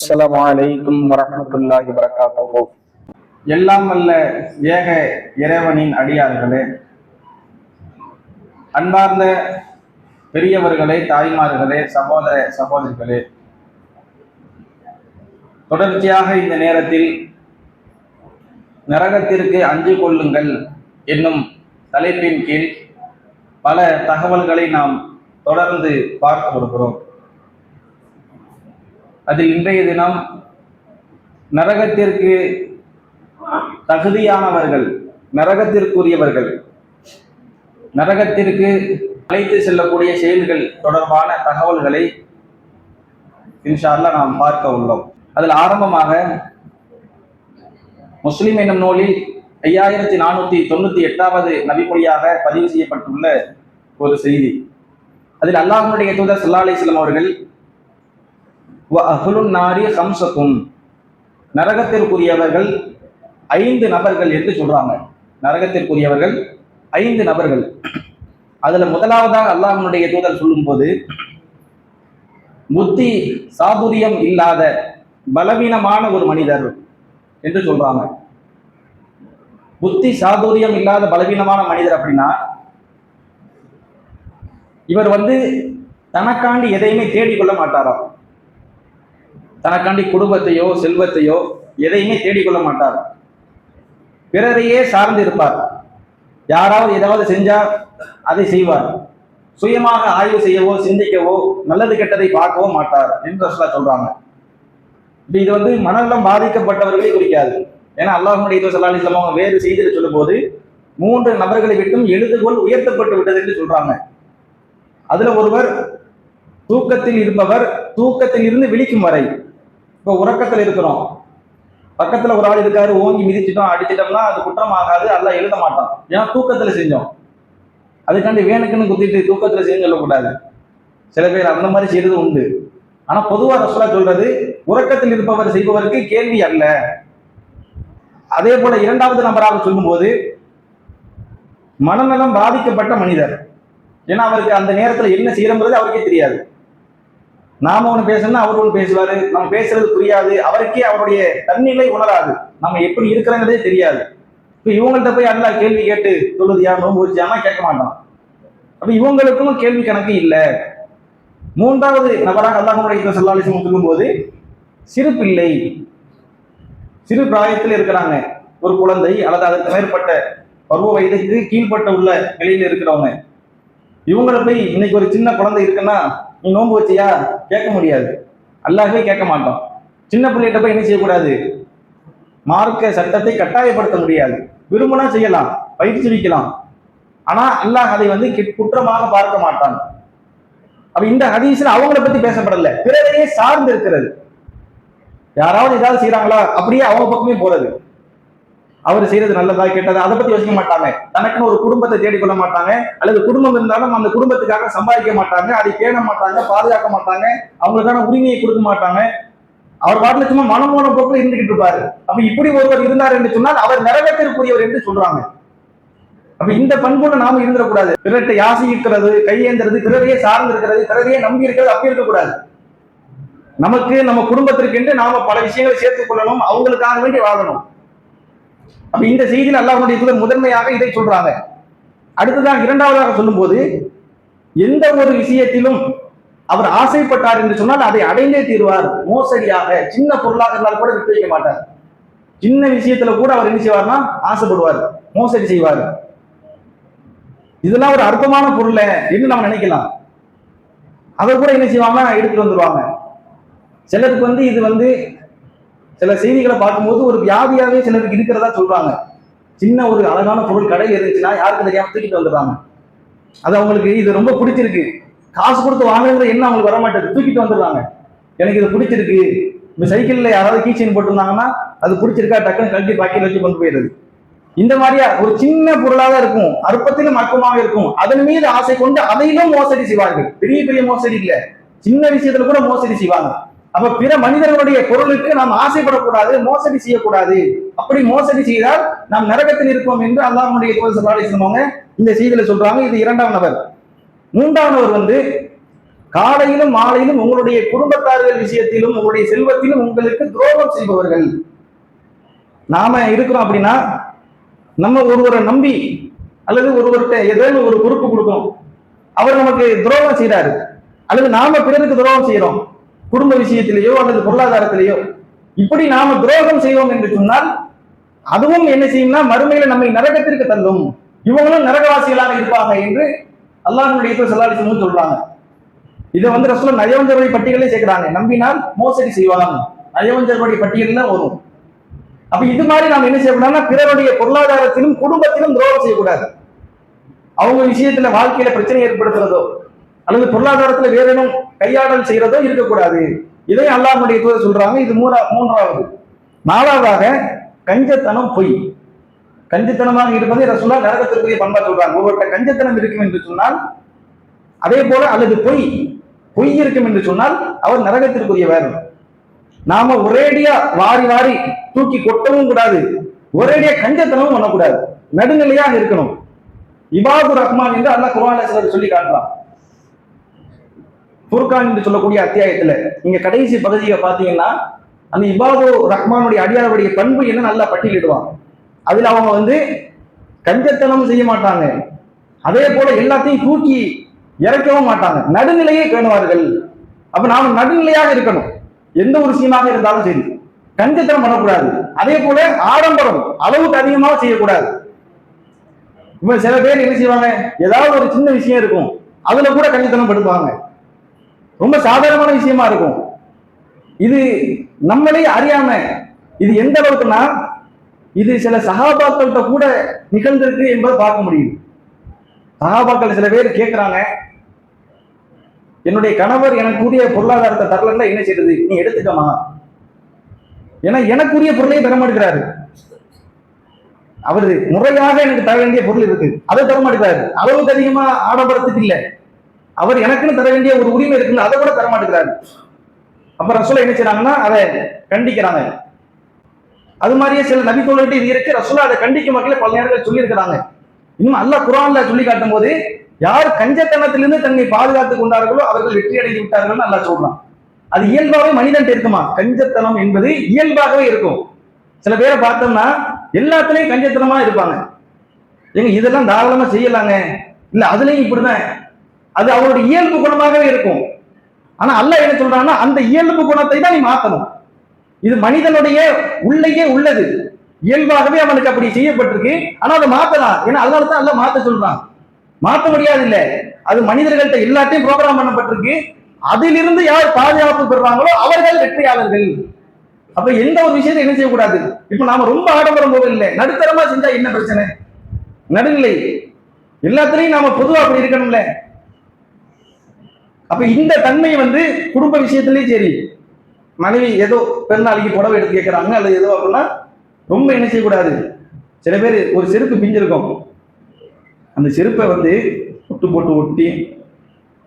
அஸ்ஸலாமு அலைக்கும் வரஹ்மத்துல்லாஹி வபரகாத்துஹு. எல்லாம் வல்ல ஏக இறைவனின் அடியார்களே, அன்பார்ந்த பெரியவர்களே, தாய்மார்களே, சகோதர சகோதரிகளே, தொடர்ச்சியாக இந்த நேரத்தில் நரகத்திற்கு அஞ்சு கொள்ளுங்கள் என்னும் தலைப்பின் கீழ் பல தகவல்களை நாம் தொடர்ந்து பார்க்க வருகிறோம். அதில் இன்றைய தினம் நரகத்திற்கு தகுதியானவர்கள், நரகத்திற்குரியவர்கள், நரகத்திற்கு அழைத்து செல்லக்கூடிய செயல்கள் தொடர்பான தகவல்களை இன்ஷா அல்லாஹ் நாம் பார்க்க உள்ளோம். அதில் ஆரம்பமாக முஸ்லிம் என்னும் நூலில் 5498வது நபிமொழியாக பதிவு செய்யப்பட்டுள்ள ஒரு செய்தி. அதில் அல்லாஹ்வுடைய தூதர் ஸல்லல்லாஹு அலைஹி வஸல்லம் அவர்கள் அஹ்லுன் நாரி ஹம்ஸத்துன், நரகத்திற்குரியவர்கள் 5 நபர்கள் என்று சொல்றாங்க. நரகத்திற்குரியவர்கள் 5 நபர்கள். அதுல முதலாவதாக அல்லாஹ்வுடைய தூதர் சொல்லும்போது, புத்தி சாதுரியம் இல்லாத பலவீனமான ஒரு மனிதர் என்று சொல்றாங்க. புத்தி சாதுரியம் இல்லாத பலவீனமான மனிதர் அப்படின்னா, இவர் தனக்காண்டி எதையுமே தேடிக்கொள்ள மாட்டாராம். தனக்காண்டி குடும்பத்தையோ செல்வத்தையோ எதையுமே தேடிக்கொள்ள மாட்டார். பிறரையே சார்ந்து இருப்பார். யாராவது ஏதாவது செஞ்சா அதை செய்வார். சுயமாக ஆய்வு செய்யவோ சிந்திக்கவோ நல்லது கெட்டதை பார்க்கவோ மாட்டார் என்று ரசூலுல்லாஹ் சொல்றாங்க. இது மனநலம் பாதிக்கப்பட்டவர்களே குறிக்காது. ஏன்னா அல்லாஹ்வுடைய தூதர் ஸல்லல்லாஹு அலைஹி வஸல்லம் வேறு செய்தியில் சொல்லும் போது 3 நபர்களை விட்டும் எழுதுகோல் உயர்த்தப்பட்டு விட்டது என்று சொல்றாங்க. அதுல ஒருவர் தூக்கத்தில் இருப்பவர், தூக்கத்தில் இருந்து விழிக்கும் வரை. இப்போ உறக்கத்தில் இருக்கிறோம், பக்கத்துல ஒரு ஆள் இருக்காரு, ஓங்கி மிதிச்சிட்டோம் அடிச்சிட்டோம்னா அது குற்றம் ஆகாது, அல்லாஹ் எழுத மாட்டான். ஏன்னா தூக்கத்துல செஞ்சோம். அதுக்காண்டி வேணுக்குன்னு குத்திட்டு தூக்கத்துல செஞ்சு சொல்லக்கூடாது. சில பேர் அந்த மாதிரி செய்யறது உண்டு. ஆனா பொதுவா ரசூலுல்லாஹ் சொல்றது, உறக்கத்தில் இருப்பவர் செய்பவருக்கு கேள்வி அல்ல. அதே போல இரண்டாவது நபராக சொல்லும்போது, மனநலம் பாதிக்கப்பட்ட மனிதர். ஏன்னா அவருக்கு அந்த நேரத்துல என்ன செய்யறது அவருக்கே தெரியாது. நாம ஒண்ணு பேசணும்னா அவர் ஒண்ணு பேசுவாரு, நம்ம பேசுறது புரியாது, அவருக்கே அவருடைய தன்னிலை உணராது, நம்ம எப்படி இருக்கிறங்கிறதே தெரியாது. இப்ப இவங்கள்ட்ட போய் அல்லாஹ் கேள்வி கேட்டு தொழுதியா நோன்பு வச்சியானா கேட்க மாட்டான். அப்ப இவங்களுக்கும் கேள்வி கணக்கு இல்லை. மூன்றாவது நபராக அல்லாஹ்வுடைய தூதர் ஸல்லல்லாஹு அலைஹி வஸல்லம் சொல்லும்போது, சிறு பிள்ளை, சிறு பிராயத்தில் இருக்கிறாங்க, ஒரு குழந்தை அல்லது அதற்கு மேற்பட்ட பருவ வயதுக்கு கீழ்பட்ட உள்ள நிலையில் இருக்கிறவங்க. இவங்களை போய் இன்னைக்கு ஒரு சின்ன குழந்தை இருக்குன்னா நீ நோன்பு வச்சியா கேட்க முடியாது. அல்லாஹ்வே கேட்க மாட்டோம். சின்ன பிள்ளைகிட்ட போய் என்ன செய்யக்கூடாது, மார்க்க சட்டத்தை கட்டாயப்படுத்த முடியாது. விரும்பினா செய்யலாம், பயிற்சிவிக்கலாம். ஆனா அல்லாஹ் அதை குற்றமாக பார்க்க மாட்டான். அப்ப இந்த ஹதீஸ்ல அவங்களை பத்தி பேசப்படல, பிறரையே சார்ந்து இருக்கிறது. யாராவது ஏதாவது செய்யறாங்களா அப்படியே அவங்க பக்கமே போறது. அவர் செய்யறது நல்லதா கெட்டதா அதை பத்தி யோசிக்க மாட்டாங்க. தனக்குன்னு ஒரு குடும்பத்தை தேடிக்கொள்ள மாட்டாங்க, அல்லது குடும்பம் இருந்தாலும் அந்த குடும்பத்துக்காக சம்பாதிக்க மாட்டாங்க, அதை பேண மாட்டாங்க, பாதுகாக்க மாட்டாங்க, அவங்களுக்கான உரிமையை கொடுக்க மாட்டாங்க. அவர் பாட்டுல சும்மா மனமோன போக்குல இருந்துகிட்டு இருப்பாரு. அப்ப இப்படி ஒருவர் இருந்தார் என்று சொன்னால் அவர் நரகத்திற்குரியவர் என்று சொல்றாங்க. அப்ப இந்த பண்புல நாம இருந்துடக்கூடாது. பிறர்கிட்ட யாசிக்கிறது, கையேந்துறது, பிறரையே சார்ந்து இருக்கிறது, பிறரையே நம்பி இருக்கிறது அப்படி இருக்கக்கூடாது. நமக்கு நம்ம குடும்பத்திற்கு என்று நாம பல விஷயங்களை சேர்த்துக் கொள்ளணும், அவங்களுக்காக வேண்டி வாழணும். அப்ப இந்த செய்தியில் அல்லாஹ்வுடைய தூதர் முதன்மையாக இதை சொல்றாங்க. அடுத்ததாக இரண்டாவதாக சொல்லும்போது, எந்த ஒரு விஷயத்திலும் அவர் ஆசைப்பட்டார் என்று சொன்னால் அதை அடைந்தே தீர்வார். மோசடியாக சின்ன பொருளாக இருந்தால் கூட விட்டு வைக்க மாட்டார். சின்ன விஷயத்துல கூட அவர் என்ன செய்வார்னா ஆசைப்படுவார், மோசடி செய்வார். இதெல்லாம் ஒரு அற்பமான பொருள் என்று நம்ம நினைக்கலாம். அதை கூட என்ன செய்வாங்கன்னா எடுத்துட்டு வந்துருவாங்க. சிலருக்கு இது சில செய்திகளை பார்க்கும்போது ஒரு வியாதியாவே சிலருக்கு இருக்கிறதா சொல்றாங்க. சின்ன ஒரு அழகான பொருள் கடையில் இருந்துச்சுன்னா யாருக்கு தெரியாம தூக்கிட்டு வந்துடுறாங்க. அது அவங்களுக்கு இது ரொம்ப பிடிச்சிருக்கு, காசு கொடுத்து வாங்குற என்ன அவங்களுக்கு வர மாட்டேது, தூக்கிட்டு வந்துடுறாங்க. எனக்கு இது பிடிச்சிருக்கு. இந்த சைக்கிள்ல யாராவது கீச்சைன் போட்டிருந்தாங்கன்னா அது பிடிச்சிருக்கா, டக்குன்னு கழட்டி பாக்கெட்ல வச்சு கொண்டு போயிடுறது. இந்த மாதிரியா ஒரு சின்ன பொருளாக இருக்கும், அற்பத்திலும் அற்பமாக இருக்கும், அதன் மீது ஆசை கொண்டு அதையிலும் மோசடி செய்வார்கள். பெரிய பெரிய மோசடி இல்ல, சின்ன விஷயத்துல கூட மோசடி செய்வாங்க. அப்ப பிற மனிதர்களுடைய பொருளுக்கு நாம் ஆசைப்படக்கூடாது, மோசடி செய்யக்கூடாது. அப்படி மோசடி செய்தால் நாம் நரகத்தில் இருப்போம் என்று அல்லாஹ்வுடைய தூதர் ஸல்லல்லாஹு அலைஹி வஸல்லம் இந்த செய்தியில சொல்றாங்க. இது இரண்டாம் நபர். மூன்றாம் நபர் காலையிலும் மாலையிலும் உங்களுடைய குடும்பத்தார்கள் விஷயத்திலும் உங்களுடைய செல்வத்திலும் உங்களுக்கு துரோகம் செய்பவர்கள். நாம இருக்கிறோம் அப்படின்னா நம்ம ஒருவரை நம்பி அல்லது ஒருவர்கிட்ட ஏதேனும் ஒரு பொறுப்பு கொடுக்கணும், அவர் நமக்கு துரோகம் செய்யறாரு, அல்லது நாம பிறருக்கு துரோகம் செய்யறோம் குடும்ப விஷயத்திலேயோ அல்லது பொருளாதாரத்திலேயோ, இப்படி நாம துரோகம் செய்வோம் என்று சொன்னால் அதுவும் என்ன செய்யும்னா மறுமையில நம்மை நரகத்திற்கு தள்ளும், இவங்களும் நரகவாசிகளாக இருப்பாங்க என்று அல்லாஹ்வுடைய தூதர் ஸல்லல்லாஹு அலைஹி வஸல்லம் சொல்றாங்க. இதை ரசூல் நயவஞ்சருடைய பட்டியலே சேர்க்கிறாங்க. நம்பினால் மோசடி செய்வாங்க, நயவஞ்சருடைய பட்டியல்ல வரும். அப்ப இது மாதிரி நாம் என்ன செய்யக்கூடாதுன்னா பிறருடைய பொருளாதாரத்திலும் குடும்பத்திலும் துரோகம் செய்யக்கூடாது. அவங்க விஷயத்துல வாழ்க்கையில பிரச்சனை ஏற்படுத்துறதோ அல்லது பொருளாதாரத்துல வேற ஏதும் கையாடல் செய்யறதோ இருக்கக்கூடாது. இதை அல்லாஹ்வுடைய தூதர் சொல்றாங்க. இது மூன்றாவது. நாலாவதாக கஞ்சத்தனம், பொய். கஞ்சத்தனமாக இருப்பதை ரசூலுல்லாஹ் நரகத்திற்குரிய பண்பா சொல்றாங்க. ஒவ்வொருத்த கஞ்சத்தனம் இருக்கும் என்று சொன்னால் அதே போல, அல்லது பொய் இருக்கும் என்று சொன்னால் அவர் நரகத்திற்குரியவர். நாம ஒரேடியா வாரி வாரி தூக்கி கொட்டவும் கூடாது, ஒரேடியா கஞ்சத்தனமும் பண்ணக்கூடாது, நடுநிலையாக இருக்கணும். இபாது ரஹ்மான் என்று அல்லாஹ் குர்ஆன்ல சிலர் சொல்லி காட்டலாம். ஃபுர்கான் என்று சொல்லக்கூடிய அத்தியாயத்துல நீங்க கடைசி பகுதியை பார்த்தீங்கன்னா அந்த இபாது ரஹ்மானுடைய அடியாருடைய பண்பு என்ன நல்லா பட்டியலிடுவாங்க. அதுல அவங்க கஞ்சத்தனம் செய்ய மாட்டாங்க, அதே போல எல்லாத்தையும் தூக்கி இறக்கவும் மாட்டாங்க, நடுநிலையை பேணுவார்கள். அப்ப நாம நடுநிலையாக இருக்கணும், எந்த ஒரு விஷயமாக இருந்தாலும் சரி. கஞ்சத்தனம் பண்ணக்கூடாது, அதே போல ஆடம்பரம் அளவுக்கு அதிகமாக செய்யக்கூடாது. இப்ப சில பேர் என்ன செய்வாங்க, ஏதாவது ஒரு சின்ன விஷயம் இருக்கும் அதுல கூட கஞ்சத்தனம் படுத்துவாங்க, ரொம்ப சாதாரணமான விஷயமா இருக்கும். இது நம்மளே அறியாம, இது எந்த அளவுக்குன்னா இது சில சஹாபாக்கள்கிட்ட கூட நிகழ்ந்திருக்கு என்பதை பார்க்க முடியும். சஹாபாக்கள் சில பேர் கேட்கிறாங்க, என்னுடைய கணவர் எனக்குரிய பொருளாதாரத்தை தரலன்னா என்ன செய்யறது, நீ எடுத்துக்கமா, ஏன்னா எனக்குரிய பொருளையும் தர மாட்டேங்கிறாரு. அவரு முறையாக எனக்கு தர வேண்டிய பொருள் இருக்கு, அதை தர மாட்டேங்கிறாரு. அளவுக்கு அதிகமா ஆடம்பரத்துக்கு இல்லை, அவர் எனக்குன்னு தர வேண்டிய ஒரு உரிமை இருக்குன்னு அதை கூட தர மாட்டேங்கிறாரு. அப்ப ரசூலுல்லாஹ் என்ன செய்யறாங்கன்னா அதை கண்டிக்கிறாங்க. அது மாதிரியே சில நபி தோழர்கள்ட்ட இது இருக்கு, ரசூலுல்லாஹ் அதை கண்டிக்கும் வகையில் பல நேரங்கள் சொல்லி இருக்கிறாங்க. இன்னும் அல்லாஹ் குர்ஆன்ல சொல்லி காட்டும் போது யார் கஞ்சத்தனத்திலிருந்து தன்னை பாதுகாத்துக் கொண்டார்களோ அவர்கள் வெற்றி அடைந்து விட்டார்கள் அல்லாஹ் சொல்றான். அது இயல்பாகவே மனிதன் இருக்குமா, கஞ்சத்தனம் என்பது இயல்பாகவே இருக்கும். சில பேரை பார்த்தோம்னா எல்லாத்துலயும் கஞ்சத்தனமா இருப்பாங்க, ஏங்க இதெல்லாம் தாராளமா செய்யலாங்க, இல்ல அதுலயும் இப்படிதான், அது அவருடைய இயல்பு குணமாகவே இருக்கும். ஆனா அல்லாஹ் என்ன சொல்றான்னா அந்த இயல்பு குணத்தை தான் நீ மாத்தணும். இது மனிதனுடைய உள்ளேயே உள்ளது, இயல்பாகவே அவனுக்கு அப்படி செய்யப்பட்டிருக்கு. ஆனா அதை மாத்தலாம், ஏன்னா அதனால தான் அல்லாஹ் மாத்த சொல்றான். மாற்ற முடியாது இல்ல, அது மனிதர்கள்ட்ட எல்லாத்தையும் ப்ரோக்ராம் பண்ணப்பட்டிருக்கு. அதிலிருந்து யார் பாதுகாப்பு பெறுறாங்களோ அவர்கள் வெற்றியாளர்கள். அப்ப எந்த ஒரு விஷயத்தை என்ன செய்யக்கூடாது, இப்ப நாம ரொம்ப ஆடம்பரம் போக இல்லை, நடுத்தரமா செஞ்சா என்ன பிரச்சனை, நடுநிலை, எல்லாத்திலையும் நாம பொதுவா அப்படி இருக்கணும்ல. அப்ப இந்த தன்மை குடும்ப விஷயத்திலயும் சரி, மனைவி ஏதோ பெருநாளைக்கு புடவை எடுத்து கேட்கறாங்க அல்லது ஏதோ அப்படின்னா ரொம்ப என்ன செய்யக்கூடாது. சில பேர் ஒரு செருப்பு பிஞ்சிருக்கும், அந்த செருப்பை ஒட்டு போட்டு ஒட்டி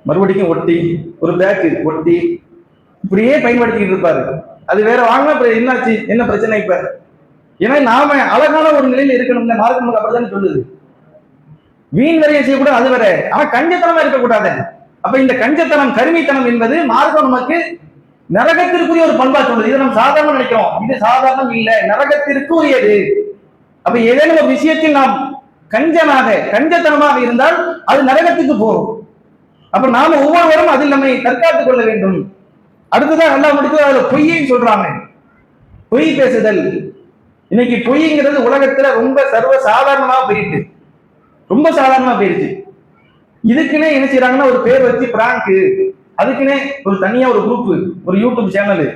மறுபடியும் ஒட்டி ஒரு பேக்கு ஒட்டி இப்படியே பயன்படுத்திக்கிட்டு இருப்பாரு. அது வேற வாங்கினா என்னாச்சு, என்ன பிரச்சனை இப்ப, ஏன்னா நாம அழகான ஒரு நிலையில இருக்கணும்ல, மார்க்கம் நமக்கு அப்படிதான் சொல்லுது. வீண் வரைய செய்யக்கூடாது, அது வேற, ஆனா கஞ்சத்தனமா இருக்கக்கூடாது. அப்ப இந்த கஞ்சத்தனம், கருமித்தனம் என்பது மார்க்கம் நமக்கு நரகத்திற்குரிய ஒரு பண்பா சொல்லுது. இதை நம்ம சாதாரண நினைக்கிறோம், இது சாதாரணம் இல்ல, நரகத்திற்கு உரியது. அப்ப ஏதேனும் ஒரு விஷயத்தில் நாம் கஞ்சத்தனமாக இருந்தால் அது நரகத்துக்கு போகும். அப்ப நாம ஒவ்வொருவரும் அதில் நம்மை தற்காத்துக் கொள்ள வேண்டும். அடுத்ததான் அல்லாஹ் முடித்து அதுல பொய்யை சொல்றாங்க, பொய் பேசுதல். இன்னைக்கு பொய்ங்கிறது உலகத்துல ரொம்ப சர்வ சாதாரணமா போயிட்டு, ரொம்ப சாதாரணமா போயிடுச்சு. இதுக்குன்னே என்ன செய்யறாங்கன்னா ஒரு பேர் வச்சு பிராங்க், அதுக்குன்னே ஒரு தனியா ஒரு குரூப், ஒரு யூடியூப் சேனல்,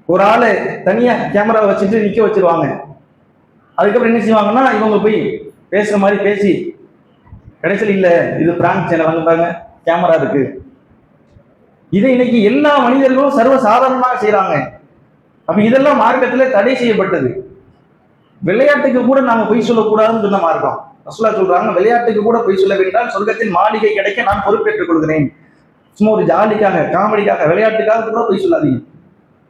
ஒரு ஆளை தனியா கேமரா வச்சுட்டு நிக்க வச்சிருவாங்க. அதுக்கப்புறம் என்ன செய்வாங்கன்னா இவங்க போய் பேசுற மாதிரி பேசி கடைசியில் இல்ல இது பிராங்க் சேனல், வாங்க கேமரா இருக்கு. இதை இன்னைக்கு எல்லா மனிதர்களும் சர்வ சாதாரணமாக செய்யறாங்க. அப்ப இதெல்லாம் மார்க்கத்துல தடை செய்யப்பட்டது. விளையாட்டுக்கு கூட நாம பொய் சொல்லக்கூடாதுன்னு சொன்ன மார்க்கம். ரசூலுல்லாஹ் சொல்றாங்க, விளையாட்டுக்கு கூட பொய் சொல்ல வேண்டாம், சொர்க்கத்தில் மாளிகை கிடைக்க நான் பொறுப்பேற்றுக் கொள்கிறேன். சும்மா ஒரு ஜாலிக்காக, காமெடிக்காக, விளையாட்டுக்காக கூட பொய் சொல்லாதீங்க.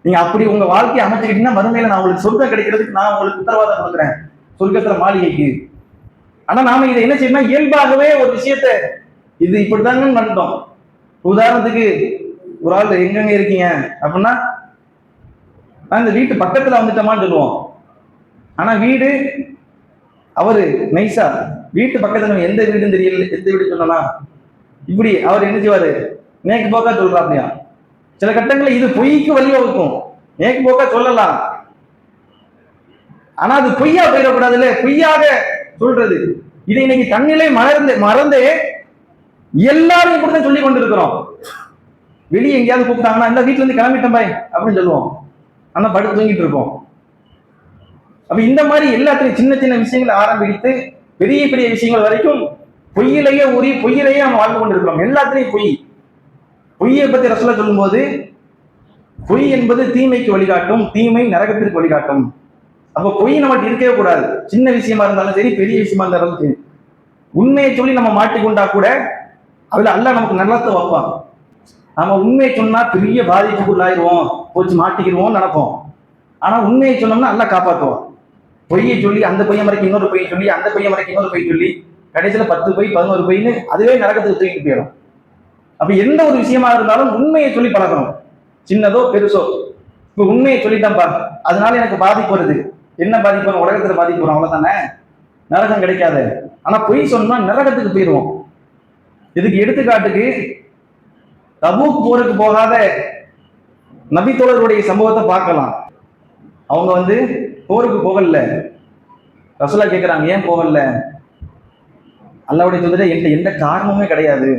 நீங்க அப்படி உங்க வாழ்க்கையை அமைச்சுக்கிட்டீங்கன்னா மறுமையில நான் உங்களுக்கு சொர்க்கம் கிடைக்கிறதுக்கு நான் உங்களுக்கு உத்தரவாதம் கொடுக்குறேன், சொர்க்கத்துல மாளிகைக்கு. ஆனா நாம இதை என்ன செய்யணும், இயல்பாகவே ஒரு விஷயத்த இது இப்படிதாங்கன்னு பண்ணிட்டோம். உதாரணத்துக்கு ஒரு ஆள் எங்கெங்க இருக்கீங்க அப்படின்னா அந்த வீட்டு பக்கத்துல வந்துட்டோமான்னு சொல்லுவோம். ஆனா வீடு அவரு நைஸா வீட்டு பக்கத்துல எந்த வீடுன்னு தெரியல, எந்த வீடு சொன்னா இப்படி அவர் என்ன செய்வாரு, நேக்கு போக்கா சொல்றாப்லையா. சில கட்டங்களில் இது பொய்க்கு வழிவகுக்கும். நேக்கு போக்கா சொல்லலாம், ஆனா அது பொய்யா போயிடக்கூடாதுல்ல, பொய்யாக சொல்றது. இதை இன்னைக்கு தன்னிலை மறந்து எல்லாரும் இப்படிதான் சொல்லி கொண்டிருக்கிறோம். வெளியே எங்கேயாவது கூப்பிட்டாங்கன்னா இந்த வீட்டுல இருந்து கிளம்பிட்டேன் பாய் அப்படின்னு சொல்லுவோம், ஆனா படுத்து தூங்கிட்டு இருப்போம். அப்ப இந்த மாதிரி எல்லாத்தையும் சின்ன சின்ன விஷயங்களை ஆரம்பித்து பெரிய பெரிய விஷயங்கள் வரைக்கும் பொய்யிலேயே ஊறி பொய்யிலேயே நம்ம வாழ்ந்து கொண்டிருக்கிறோம். எல்லாத்திலையும் பொய். பொய்யை பத்தி ரசூலா சொல்லும் போது பொய் என்பது தீமைக்கு வழிகாட்டும், தீமை நரகத்திற்கு வழிகாட்டும். அப்ப பொய் நமக்கு இருக்கவே கூடாது. சின்ன விஷயமா இருந்தாலும் சரி, பெரிய விஷயமா இருந்தாலும் சரி. உண்மையை சொல்லி நம்ம மாட்டிக்கொண்டா கூட அதுல அல்லாஹ் நமக்கு நல்லத்தை வைப்பான். நம்ம உண்மையை சொன்னா பெரிய பாதிப்புக்குள்ளாயிருவோம், போச்சு மாட்டிக்கிடுவோம் நினைப்போம். ஆனா உண்மையை சொன்னோம்னா அல்லாஹ் காப்பாற்றுவோம். பொய்யை சொல்லி அந்த பையன் மறைக்க இன்னொரு பொய் சொல்லி, அந்த பையன் மறைக்க இன்னொரு பொய் சொல்லி, கடைசியில 10 பொய் 11 பொய்ன்னு அதுவே நரகத்துக்கு தூக்கிட்டு போயிடும். அப்ப எந்த ஒரு விஷயமா இருந்தாலும் உண்மையை சொல்லி பழகணும், சின்னதோ பெருசோ. இப்ப உண்மையை சொல்லிட்டேன்ப்பா, அதனால எனக்கு பாதிப்பு வருது. என்ன பாதிப்பு வரும்? உலகத்துல பாதிப்பு வரும், அவ்வளவுதானே, நரகம் கிடைக்காது. ஆனா பொய் சொன்னா நரகத்துக்கு போயிடுவோம். இதுக்கு எடுத்துக்காட்டுக்கு தபூக் போருக்கு போகாத நபித்தோழருடைய சம்பவத்தை பார்க்கலாம். அவங்க போருக்கு போகல. ரசூலா கேட்கிறாங்க, ஏன் போகல? அல்லாஹ்வுடைய தூதரே, என்கிட்ட எந்த காரணமுமே கிடையாது.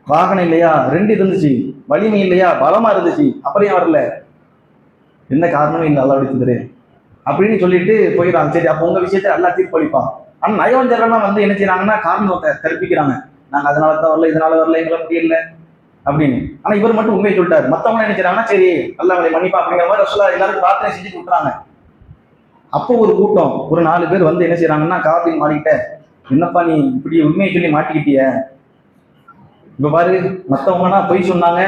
வாகனம் இல்லையா, 2 இருந்துச்சு. வலிமை இல்லையா, பலமா இருந்துச்சு. அப்படியே வரல. எந்த காரணமும் இல்லை அல்லாஹ்வுடைய தூதரே அப்படின்னு சொல்லிட்டு போயிடறாங்க. சரி, அப்போ உங்க விஷயத்தை அல்லாஹ் தீர்ப்பளிப்பான். ஆனா நயவஞ்சரெல்லாம் என்ன செய்யறாங்கன்னா காரணத்தை கற்பிக்கிறாங்க. நாங்க அதனால தான் வரல, இதனால வரல, எங்களை முடியல அப்படின்னு. ஆனா இவர் மட்டும் உண்மையை சொல்லிட்டாரு. மத்தவங்க என்ன செய்யறாங்கன்னா சரி அல்லாஹ் அவங்களை மன்னிப்பா அப்படிங்கிற மாதிரி ரசூலா எல்லாரும் பிரார்த்தனை செஞ்சு விட்டுறாங்க. அப்போ ஒரு கூட்டம், ஒரு 4 பேர் என்ன செய்யறாங்கன்னா, காபின் மாறிக்கிட்ட, என்னப்பா நீ இப்படி உண்மையை சொல்லி மாட்டிக்கிட்டிய, இப்ப பாரு மத்தவங்கன்னா பொய் சொன்னாங்க,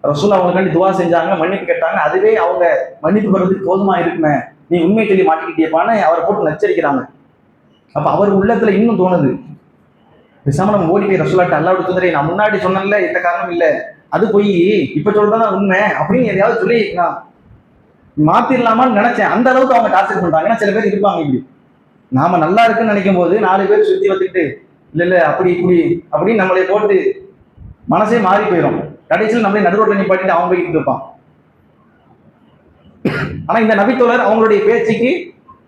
ரசூலா அவங்களுக்காண்டி துவா செஞ்சாங்க, மன்னிப்பு கேட்டாங்க, அதுவே அவங்க மன்னிப்பு பெறதுக்கு போதுமா இருக்குமே, நீ உண்மையை சொல்லி மாட்டிக்கிட்டியப்பான்னு அவரை போட்டு நச்சரிக்கிறாங்க. அப்ப அவர் உள்ளத்துல இன்னும் தோணுது, பேசாம நம்ம ஓடி போய் ரசூலாட்ட அல்லாஹ்வுடைய தூதரே, நான் முன்னாடி சொன்னேன்ல எந்த காரணம் இல்லை, அது போய் இப்ப சொல்றதா உண்மை அப்படின்னு எதையாவது சொல்லி நான் மாத்திரலாமான்னு நினைச்சேன். அந்த அளவுக்கு அவங்க டார்ச்சர் பண்றாங்க. ஏன்னா சில பேர் இருப்பாங்க இப்படி, நாம நல்லா இருக்குன்னு நினைக்கும் போது 4 பேர் சுத்தி வச்சுக்கிட்டு இல்ல அப்படி இப்படி அப்படின்னு நம்மளை போட்டு மனசே மாறி போயிடும். கடைசியில் நம்மளை நடுரோட்டில் நிப்பாட்டிட்டு அவன் போய்கிட்டு இருப்பான். ஆனா இந்த நபித்தோழர் அவங்களுடைய பேச்சுக்கு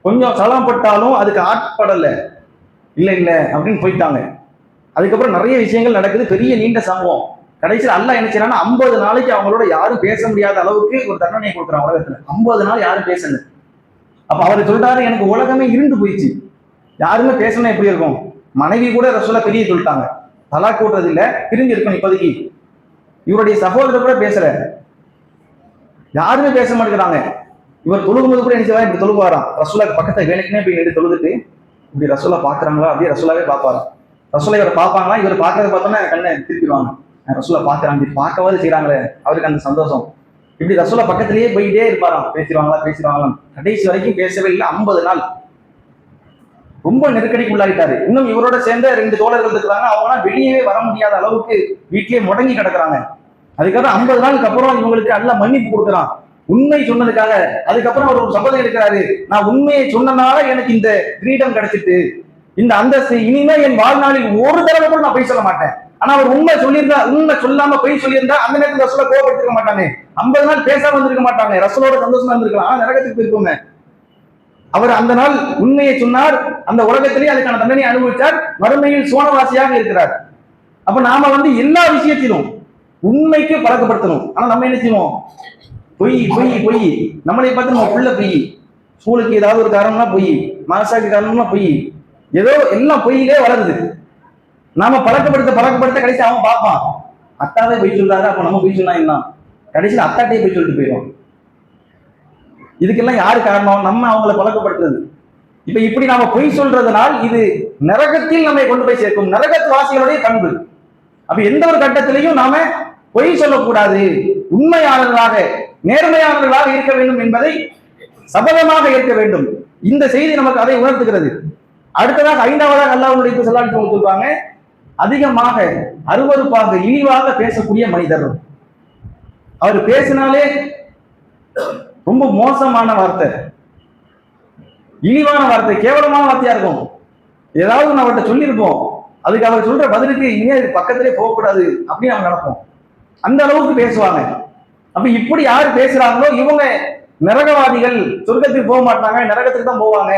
கொஞ்சம் சலனப்பட்டாலும் அதுக்கு ஆட்படல, இல்ல இல்ல அப்படின்னு போயிட்டாங்க. அதுக்கப்புறம் நிறைய விஷயங்கள் நடக்குது, பெரிய நீண்ட சம்பவம். கடைசியில் அல்லாஹ் என்ன செய்யறான்னா 50 நாளைக்கு அவங்களோட யாரும் பேச முடியாத அளவுக்கு ஒரு தண்டனை கொடுக்குறான் உலகத்துல. 50 நாள் யாரும் பேசல. அப்ப அவர் சொல்றாரு, எனக்கு உலகமே இருண்டு போயிடுச்சு, யாருமே பேசணும் எப்படி இருக்கும். மனைவி கூட ரசூலா பெரிய சொல்லிட்டாங்க, தலா கூட்டுறது இல்ல, பிரிஞ்சு இருக்கணும் இப்போதைக்கு. இவருடைய சகோதரர் கூட பேசல, யாருமே பேச மாட்டேங்கிறாங்க. இவர் தொழுகும்போது கூட என்ன இப்படி தொழுவாராம், ரசூலாக்கு பக்கத்தை வேலைக்குனே போய் எடுத்து தொழுதுட்டு இப்படி ரசூலா பாக்குறாங்களா அப்படியே ரசூலாவே பார்ப்பாராம். ரசூலா இவரை பார்ப்பாங்களா, இவர் பார்க்கறத பார்த்தோன்னா கண்ணை திருப்பிடுவாங்க, ரசூலா பார்க்கறாங்க, பார்க்கவாது செய்யறாங்களே, அவருக்கு அந்த சந்தோஷம். இப்படி ரசூலா பக்கத்திலேயே போயிட்டே இருப்பாராம், பேசிடுவாங்களாம். கடைசி வரைக்கும் பேசவே இல்லை. 50 நாள் ரொம்ப நெருக்கடிக்கு உள்ளாகிட்டாரு. இன்னும் இவரோட சேர்ந்த 2 தோழர்கள் இருக்கிறாங்க, அவங்களாம் வெளியே வர முடியாத அளவுக்கு வீட்டிலேயே முடங்கி கிடக்குறாங்க. அதுக்கப்புறம் 50 நாளுக்கு அப்புறம் இவங்களுக்கு அல்லாஹ் மன்னிப்பு கொடுக்குறான், உண்மை சொன்னதுக்காக. அதுக்கப்புறம் அவர் ஒரு சபதம் எடுக்கிறாரு, நான் உண்மையை சொன்னனால எனக்கு இந்த கிரீடம் கிடைச்சிட்டு, இந்த அந்தஸ்து, இனிமே என் வாழ்நாளில் ஒரு தடவை கூட நான் பொய் சொல்ல மாட்டேன். ஆனா அவர் உண்மை சொல்லியிருந்தா, உண்மை சொல்லாம பொய் சொல்லியிருந்தா அந்த நேரத்தில் ரசூலா கோபப்பட்டிருக்க மாட்டாங்க, 50 நாள் பேசாம வந்திருக்க மாட்டாங்க, ரசூலோட சந்தோஷமா இருந்திருக்கலாம், ஆனா நரகத்துக்கு போயிருக்கோங்க. அவர் அந்த நாள் உண்மையை சொன்னார், அந்த உலகத்திலேயே அதுக்கான தண்டனை அனுபவித்தார், மறுமையில் சோனவாசியாக இருக்கிறார். அப்ப நாம எல்லா விஷயத்திலும் உண்மைக்கு பழக்கப்படுத்தணும். ஆனா நம்ம என்ன செய்வோம், பொய் பொய் பொய். நம்மளை பார்த்து நம்ம புள்ள பொய், ஸ்கூலுக்கு ஏதாவது ஒரு காரணம்னா பொய், மாசாக்கு காரணம்னா பொய், ஏதோ எல்லாம் பொய்யிலே வளருது. நாம பழக்கப்படுத்த கடைசி அவன் பார்ப்பான், அத்தாவே பொய் சொல்றாரு, அப்ப நம்ம பொய் சொன்னா என்ன, கடைசியில் அத்தாட்டையே போய் சொல்லிட்டு போயிடும். இதுக்கெல்லாம் யாரு காரணம், நம்ம அவங்களை பழக்கப்படுத்துறது. இப்ப இப்படி நாம பொய் சொல்றதுனால் இது நரகத்தில் நம்மை கொண்டு போய் சேர்க்கும், நரகத்து வாசிகளுடைய பண்பு. அப்ப எந்த ஒரு கட்டத்திலையும் நாம பொய் சொல்லக்கூடாது, உண்மையாளர்களாக நேர்மையாளர்களாக இருக்க வேண்டும் என்பதை சபதமாக இருக்க வேண்டும். இந்த செய்தி நமக்கு அதை உணர்த்துகிறது. அடுத்ததாக 5வதாக அல்லாஹ்வுடைய ஸல்லல்லாஹு சொல்றாங்க, அதிகமாக அருவருப்பாக இழிவாக பேசக்கூடிய மனிதர். அவர் பேசினாலே ரொம்ப மோசமான வார்த்தை, இழிவான வார்த்தை, கேவலமான வார்த்தையா இருக்கும். ஏதாவது நான் அவர்கிட்ட சொல்லியிருப்போம், அதுக்கு அவர் சொல்ற பதிலுக்கு இனிமே பக்கத்திலே போகக்கூடாது அப்படின்னு அவங்க நினைப்போம். அந்த அளவுக்கு பேசுவாங்க. அப்ப இப்படி யாரு பேசுறாங்களோ இவங்க நரகவாதிகள், சொர்க்கத்துக்கு போக மாட்டாங்க, நரகத்துக்கு தான் போவாங்க.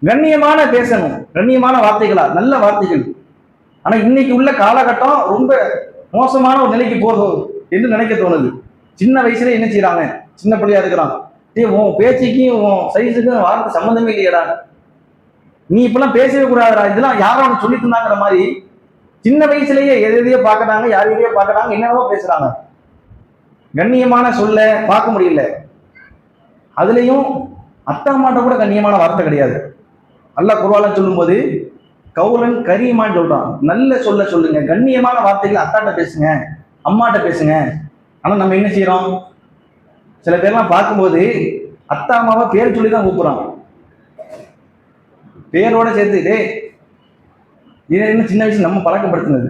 கண்ணியமான பேசணும், கண்ணியமான வார்த்தைகளா, நல்ல வார்த்தைகள். ஆனா இன்னைக்கு உள்ள காலகட்டம் ரொம்ப மோசமான ஒரு நிலைக்கு போகும் என்று நினைக்க தோணுது. சின்ன வயசுல என்ன செய்யறாங்க, சின்ன பிள்ளையா இருக்கிறான், உன் பேச்சுக்கும் உன் சைஸுக்கும் வார்த்தை சம்மந்தமே இல்லையடா, நீ இப்பெல்லாம் பேசவே கூடாதுடா, இதெல்லாம் யாரும் அவனுக்கு சொல்லி தந்தாங்கிற மாதிரி சின்ன வயசுலயே எதையோ பாக்குறாங்க, யாரையோ பாக்குறாங்க, என்னவோ பேசுறாங்க. கண்ணியமான சொல்ல பார்க்க முடியல. அதுலயும் அத்தா அம்மாட்ட கூட கண்ணியமான வார்த்தை கிடையாது. அல்லாஹ் குர்ஆன்ல சொல்லும்போது கவுலன் கரீமான்னு சொல்றான். நல்ல சொல்ல சொல்லுங்க, கண்ணியமான வார்த்தைகள் அத்தாட்ட பேசுங்க, அம்மாட்ட பேசுங்க. ஆனா நம்ம என்ன செய்யறோம், சில பேர்லாம் பார்க்கும்போது அத்தா அம்மாவை பேர் சொல்லி தான் கூப்பிடுறான், பேரோட சேர்த்துட்டு. இதை என்ன சின்ன வயசுல நம்ம பழக்கப்படுத்தினது.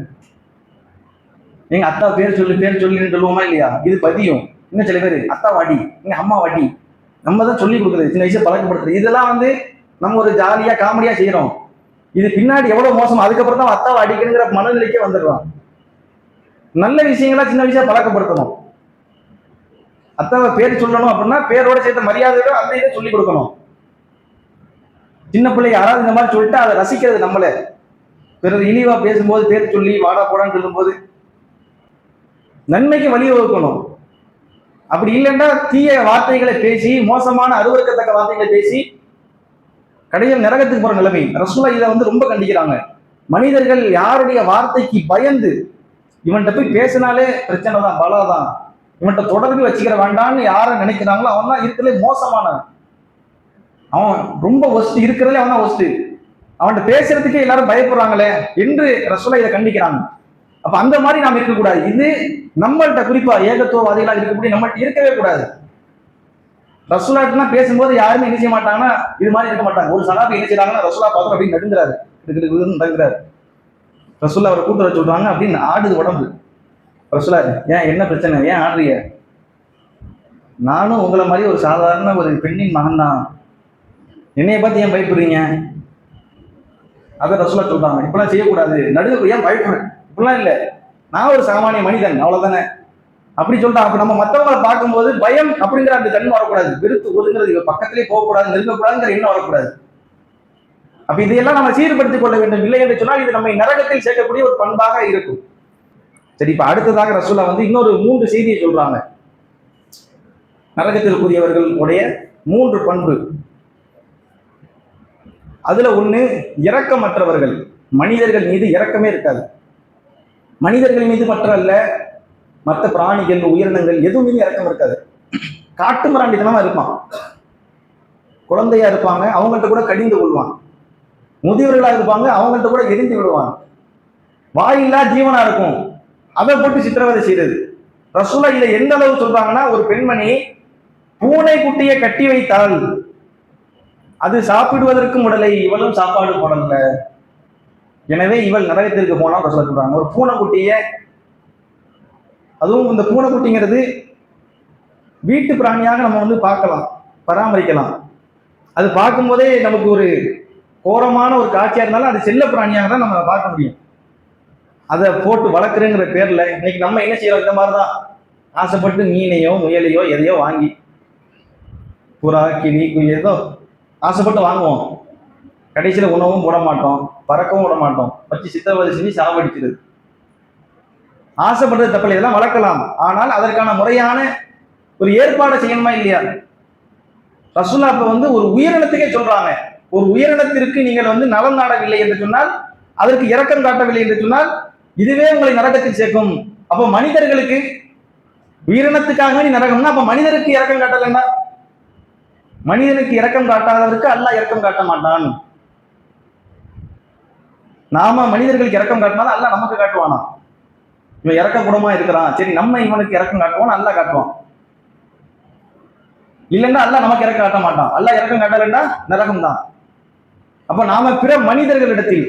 எங்க அத்தா பேர் சொல்லின்னு சொல்லுவோமா இல்லையா, இது பதியும். இன்னும் சில பேர் அத்தா வாடி, எங்க அம்மா வாடி, நம்ம தான் சொல்லி கொடுக்குறது, சின்ன வயசுல பழக்கப்படுத்துறது. இதெல்லாம் நம்ம ஒரு ஜாலியா காமெடியா செய்யறோம். இது பின்னாடி எவ்வளவு மோசம். அதுக்கப்புறம் தான் அத்தாவை அடிக்கணுங்கிற மனநிலைக்கே வந்துடுறோம். நல்ல விஷயங்களா சின்ன வயசா பழக்கப்படுத்தணும். அத்தாவை பேர் சொல்லணும் அப்படின்னா பேரோட சேர்த்த மரியாதையோட அந்த இதை சொல்லி கொடுக்கணும். சின்ன பிள்ளை யாராவது இந்த மாதிரி சொல்லிட்டு அதை ரசிக்கிறது நம்மள. பிறகு இழிவா பேசும்போது பேர் சொல்லி வாடா போடான்னு சொல்லும்போது நன்மைக்கு வழிவகுக்கணும். அப்படி இல்லைன்னா தீய வார்த்தைகளை பேசி, மோசமான அருவருக்கத்தக்க வார்த்தைகளை பேசி கடையில் நரகத்துக்கு போற நிலைமை. ரசூலுல்லாஹ் இதை ரொம்ப கண்டிக்கிறாங்க. மனிதர்கள் யாருடைய வார்த்தைக்கு பயந்து இவன்கிட்ட போய் பேசினாலே பிரச்சனை தான், பலாதான், இவன்கிட்ட தொடர்பு வச்சுக்கிற வேண்டான்னு யாரை நினைக்கிறாங்களோ அவன் தான் இருக்கிறதுலே மோசமானவன். அவன் ரொம்ப ஒஸ்ட், இருக்கிறதுலே அவன் தான் ஒஸ்ட். அவன்கிட்ட பேசுறதுக்கே எல்லாரும் பயப்படுறாங்களே என்று ரசூலுல்லாஹ் இதை கண்டிக்கிறாங்க. அப்ப அந்த மாதிரி நாம் இருக்கக்கூடாது. இது நம்மள்கிட்ட குறிப்பா ஏகத்துவவாதிகளா இருக்கக்கூடிய நம்மள்கிட்ட இருக்கவே கூடாது. ரசூலுல்லாஹ்னா பேசும்போது யாருமே என்ன செய்ய மாட்டாங்கன்னா இது மாதிரி இருக்க மாட்டாங்க. ஒரு சகாபி என்ன செய்யறாங்கன்னா ரசூலுல்லாஹ் பார்த்து அப்படின்னு நடுங்கிறாரு, நடுங்கிறாரு. ரசூலுல்லாஹ் அவரை கூட்டு வர சொல்றாங்க, அப்படின்னு ஆடுது உடம்பு. ரசூலுல்லாஹ், ஏன் என்ன பிரச்சனை, ஏன் ஆடுறீங்க? நானும் உங்களை மாதிரி ஒரு சாதாரண ஒரு பெண்ணின் மகன் தான், என்னைய பார்த்து ஏன் பயப்படுறீங்க? அதை ரசூலுல்லாஹ் சொல்றாங்க. இப்பெல்லாம் செய்யக்கூடாது, நடுங்க, ஏன் பயப்படுறேன்? இப்படிலாம் இல்லை, நான் ஒரு சாமானிய மனிதன், அவ்வளவுதானே அப்படி சொல்றான். அப்ப நம்ம மற்றவங்களை பார்க்கும்போது பயம் அப்படிங்கிற அந்த தன்மை வரக்கூடாது, வெறுத்து ஒதுங்கிறது, பக்கத்திலே போகக்கூடாது, நெருங்கக்கூடாதுங்கிற எண்ணம் வரக்கூடாது. அப்ப இதையெல்லாம் நம்ம சீர்படுத்திக் கொள்ள வேண்டும். இல்லை என்று சொன்னால் இது நம்மை நரகத்தில் சேர்க்கக்கூடிய ஒரு பண்பாக இருக்கும். சரி, இப்ப அடுத்ததாக ரசூலுல்லாஹ் இன்னொரு 3 செய்தியை சொல்றாங்க. நரகத்திற்குரியவர்கள் உடைய 3 பண்பு. அதுல ஒண்ணு, இரக்கமற்றவர்கள். மனிதர்கள் மீது இரக்கமே இருக்காது. மனிதர்கள் மீது அல்ல, மற்ற பிராணிகள், உயிரினங்கள் எதுவுமே இரக்கம் இருக்காது. காட்டு மிராண்டித்தனமா இருப்பான். குழந்தையா இருப்பாங்க, அவங்கள்ட்ட கூட கடிந்து கொள்வான். முதியவர்களா இருப்பாங்க, அவங்கள்ட்ட கூட எரிந்து விடுவான். வாயில்லா ஜீவனா இருக்கும், அதை போட்டு சித்திரவதை செய்யறது. ரசூலுல்லாஹ் இதை எந்த அளவு சொல்றாங்கன்னா, ஒரு பெண்மணி பூனை குட்டியை கட்டி வைத்தால் அது சாப்பிடுவதற்கும் உடலை, இவளும் சாப்பாடு போடல, எனவே இவள் நரகத்திற்கு போனால் ரசூலுல்லாஹ் சொல்றாங்க. ஒரு பூனைக்குட்டிய, அதுவும் இந்த பூனைக்குட்டிங்கிறது வீட்டு பிராணியாக நம்ம பார்க்கலாம், பராமரிக்கலாம். அது பார்க்கும்போதே நமக்கு ஒரு கோரமான ஒரு காட்சியா இருந்தாலும் அது செல்ல பிராணியாக தான் நம்ம பார்க்க முடியும். அதை போட்டு வளர்க்குறேங்கிற பேர்ல இன்னைக்கு நம்ம என்ன செய்யறோம், இந்த மாதிரிதான் ஆசைப்பட்டு மீனையோ முயலையோ எதையோ வாங்கி, புறா கிளி ஏதோ ஆசைப்பட்டு வாங்குவோம். கடைசியில உணவும் போட மாட்டோம், பறக்கவும் விட மாட்டோம், வச்சு சித்திரவதை செஞ்சு சாவடிக்கிறது. ஆசைப்படுறது தப்பில்லை, இதெல்லாம் வளர்க்கலாம், ஆனால் அதற்கான முறையான ஒரு ஏற்பாடு செய்யணுமா இல்லையா? ரசூலுல்லாஹ் அப்ப ஒரு உயிரினத்துக்கே சொல்றாங்க, ஒரு உயிரினத்திற்கு நீங்கள் நலம் நாடவில்லை என்று சொன்னால், அதற்கு இரக்கம் காட்டவில்லை என்று சொன்னால் இதுவே உங்களை நரகத்தில் சேர்க்கும். அப்போ மனிதர்களுக்கு, உயிரினத்துக்காக நீ நரகம்னா அப்ப மனிதருக்கு இரக்கம் காட்டலைன்னா, மனிதனுக்கு இரக்கம் காட்டாதவருக்கு அல்லாஹ் இரக்கம் காட்ட மாட்டான். நாம மனிதர்களுக்கு இரக்கம் காட்டினாலும் அல்லாஹ் நமக்கு காட்டுவானா? இவன் இறக்க குணமா இருக்கிறான், சரி நம்ம இவனுக்கு இறக்கம் காட்டுவோம், அல்லாஹ் காட்டுவான். இல்லைன்னா அல்லாஹ் நமக்கு இறக்கம் காட்ட மாட்டான். அல்லாஹ் இறக்கம் காட்டலைன்னா நரகம் தான். அப்ப நாம பிற மனிதர்களிடத்தில்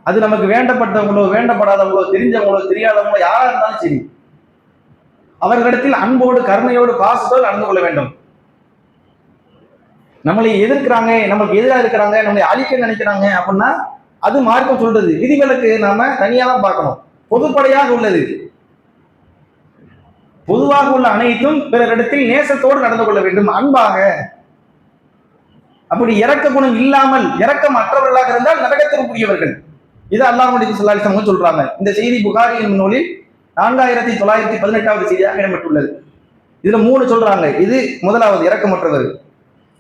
அது நமக்கு வேண்டப்பட்டவங்களோ வேண்டப்படாதவங்களோ தெரிஞ்சவங்களோ தெரியாதவங்களோ யாரா இருந்தாலும் சரி, அவர்களிடத்தில் அன்போடு கருணையோடு பாசத்தோடு நடந்து கொள்ள வேண்டும். நம்மளை எதிர்க்கிறாங்க, நமக்கு எதிராக இருக்கிறாங்க, நம்மளை அழிக்க நினைக்கிறாங்க அப்படின்னா அது மார்க்கம் சொல்றது. விதிவிலக்கு நாம தனியா தான் பார்க்கணும். பொதுப்படையாக உள்ளது, பொதுவாக உள்ள அனைத்தும் பிறரிடத்தில் நேசத்தோடு நடந்து கொள்ள வேண்டும், அன்பாக. அப்படி இரக்க குணம் இல்லாமல் இரக்கம் அற்றவர்களாக இருந்தால் நரகத்திற்குரியவர்கள். இது அல்லாஹ்வுடைய ஸல்லல்லாஹு அலைஹி வஸல்லம் சொல்றாங்க. இந்த செய்தி புகாரியின் நூலில் 4918வது செய்தியாக இடம்பெற்றுள்ளது. இதுல 3 சொல்றாங்க. இது முதலாவது, இரக்கமற்றவர்.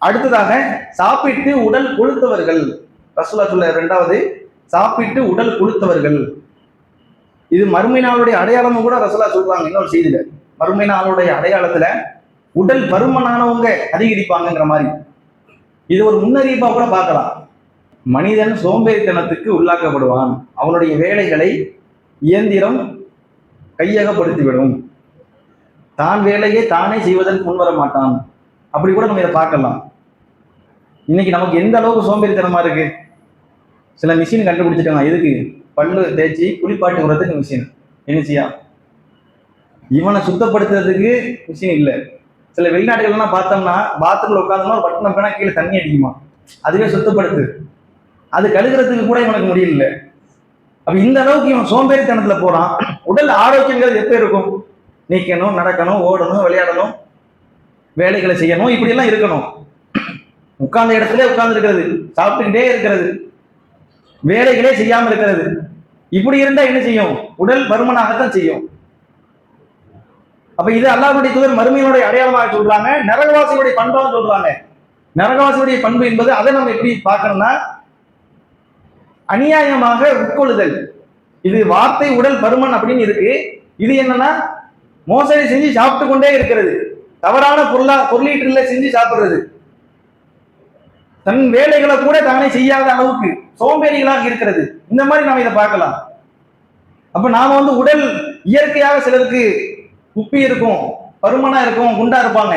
அடுத்ததாக சாப்பிட்டு உடல் கொழுத்தவர்கள். ரசூலுல்லாஹ் சொல்ல இரண்டாவது, சாப்பிட்டு உடல் கொழுத்தவர்கள். இது மறுமை நாளுடைய அடையாளமும் கூட ரசூலுல்லாஹ் சொல்றாங்க இன்னொரு செய்தியில. மறுமை நாளுடைய அடையாளத்துல உடல் பருமனானவங்க அதிகரிப்பாங்கிற மாதிரி. இது ஒரு முன்னறிவிப்பா கூட பார்க்கலாம். மனிதன் சோம்பேறித்தனத்துக்கு உள்ளாக்கப்படுவான். அவனுடைய வேலைகளை இயந்திரம் கையகப்படுத்திவிடும். தான் வேலையை தானே செய்வதற்கு முன்வர மாட்டான். அப்படி கூட நம்ம இதை பார்க்கலாம். இன்னைக்கு நமக்கு எந்த அளவுக்கு சோம்பேறித்தனமா இருக்கு. சில மிஷின் கண்டுபிடிச்சிட்டாங்க. எதுக்கு? பல்லு தேய்ச்சி குளிப்பாட்டி விடுறதுக்கு மிஷின். என்னச்சியா? இவனை சுத்தப்படுத்துறதுக்கு மிஷின் இல்லை. சில வெளிநாடுகள்லாம் பார்த்தோம்னா பாத்ரூம்ல உட்காந்தோம்னா ஒரு பட்டணம் பேனா கீழே தண்ணி அடிக்குமா, அதுவே சுத்தப்படுத்து. அது கழுகுறதுக்கு கூட இவனுக்கு முடியல. அப்ப இந்த அளவுக்கு இவன் சோம்பேறித்தனத்துல போறான். உடல் ஆரோக்கியங்கிறது எப்ப இருக்கும்? நீக்கணும், நடக்கணும், ஓடணும், விளையாடணும், வேலைகளை செய்யணும், இப்படி எல்லாம் இருக்கணும். உட்கார்ந்த இடத்துல உட்கார்ந்து இருக்கிறது, சாப்பிட்டுக்கிட்டே இருக்கிறது, வேலைகளே செய்யாம இருக்கிறது, இப்படி இருந்தா என்ன செய்யும்? உடல் பருமனாகத்தான் செய்யும். அப்ப இது அல்லாஹ்வுடைய தூதர் மறுமையினுடைய அடையாளமாக சொல்றாங்க. நரகவாசியுடைய பண்பாக சொல்றாங்க. நரகவாசியுடைய பண்பு என்பது அதை நம்ம எப்படி பார்க்கணும்னா, அநியாயமாக உட்கொள்ளுதல். இது வார்த்தை உடல் பருமன் அப்படின்னு இருக்கு. இது என்னன்னா, மோசடி செஞ்சு சாப்பிட்டு கொண்டே இருக்கிறது, தவறான பொருளீட்டுல செஞ்சு சாப்பிடுறது, தன் வேலைகளை கூட தானே செய்யாத அளவுக்கு சோம்பேறிகளாக இருக்கிறது. இந்த மாதிரி நாம இதை பார்க்கலாம். அப்ப நாம உடல் இயற்கையாக சிலருக்கு உப்பி இருக்கும், பருமனா இருக்கும், குண்டா இருப்பாங்க.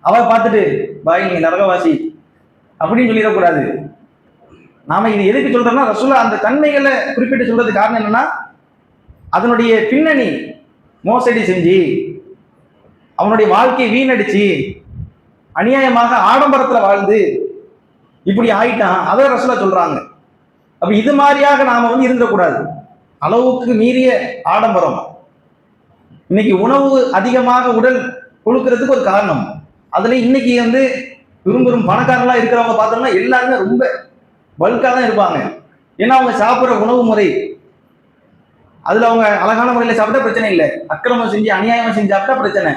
அவரை பார்த்துட்டு பாய் நீங்க நரகவாசி அப்படின்னு சொல்லிடக்கூடாது. நாம இது எதுக்கு சொல்றோம்னா, ரசூலுல்லாஹ் அந்த தன்மைகளை குறிப்பிட்டு சொல்றது காரணம் என்னன்னா, அதனுடைய பின்னணி மோசடி செஞ்சு அவனுடைய வாழ்க்கையை வீணடிச்சு அநியாயமாக ஆடம்பரத்துல வாழ்ந்து இப்படி ஆயிட்டான். அதை ரசூலுல்லாஹ் சொல்றாங்க. அப்ப இது மாதிரியாக நாம இருந்துடக்கூடாது. அளவுக்கு மீறிய ஆடம்பரம் இன்னைக்கு உணவு அதிகமாக உடல் கொழுக்கிறதுக்கு ஒரு காரணம். அதுல இன்னைக்கு பெரும் பணக்காரங்களா இருக்கிறவங்க பார்த்தோம்னா எல்லாருமே ரொம்ப பல்கா தான் இருப்பாங்க. ஏன்னா அவங்க சாப்பிட்ற உணவு முறை, அதுல அவங்க அழகான முறையில சாப்பிட்டா பிரச்சனை இல்லை, அக்கிரமம் செஞ்சு அநியாயம் செஞ்சு சாப்பிட்டா பிரச்சனை.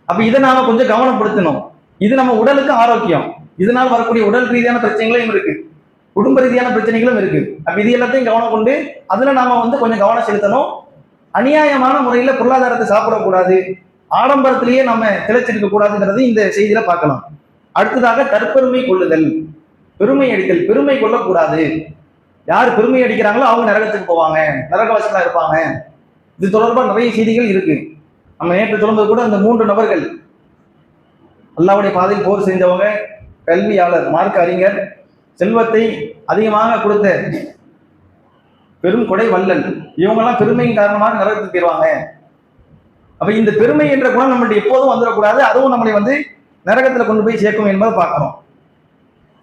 அப்ப இதை நாம கொஞ்சம் கவனப்படுத்தணும். இது நம்ம உடலுக்கு ஆரோக்கியம். இதனால் வரக்கூடிய உடல் ரீதியான பிரச்சனைகளும் இருக்கு, குடும்ப ரீதியான பிரச்சனைகளும் இருக்கு. அப்ப இது எல்லாத்தையும் கவனம் கொண்டு அதுல நாம கொஞ்சம் கவனம் செலுத்தணும். அநியாயமான முறையில பொருளாதாரத்தை சாப்பிடக்கூடாது, ஆடம்பரத்திலேயே நம்ம திளைச்சிருக்க கூடாதுங்கிறது இந்த செய்தியில பார்க்கலாம். அடுத்ததாக தற்பெருமை கொள்ளுதல், பெருமை அடித்தல். பெருமை கொள்ளக்கூடாது. யார் பெருமை அடிக்கிறாங்களோ அவங்க நரகத்துக்கு போவாங்க, நரகவாசிகளா இருப்பாங்க. இது தொடர்பாக நிறைய செய்திகள் இருக்கு. நம்ம நேற்று சொல்லும்போது கூட அந்த 3 நபர்கள், அல்லாஹ்வுடைய பாதையில் போர் செஞ்சவங்க, கல்வியாளர், மார்க்க அறிஞர், செல்வத்தை அதிகமாக கொடுத்த பெரும் கொடை வள்ளல், இவங்கெல்லாம் பெருமையின் காரணமாக நரகத்துக்கு போயிருவாங்க. அப்ப இந்த பெருமை என்ற குணம் நம்மளுடைய எப்போதும் வந்துடக்கூடாது. அதுவும் நம்மளை நரகத்துல கொண்டு போய் சேர்க்கும் என்பதை பார்க்கணும்.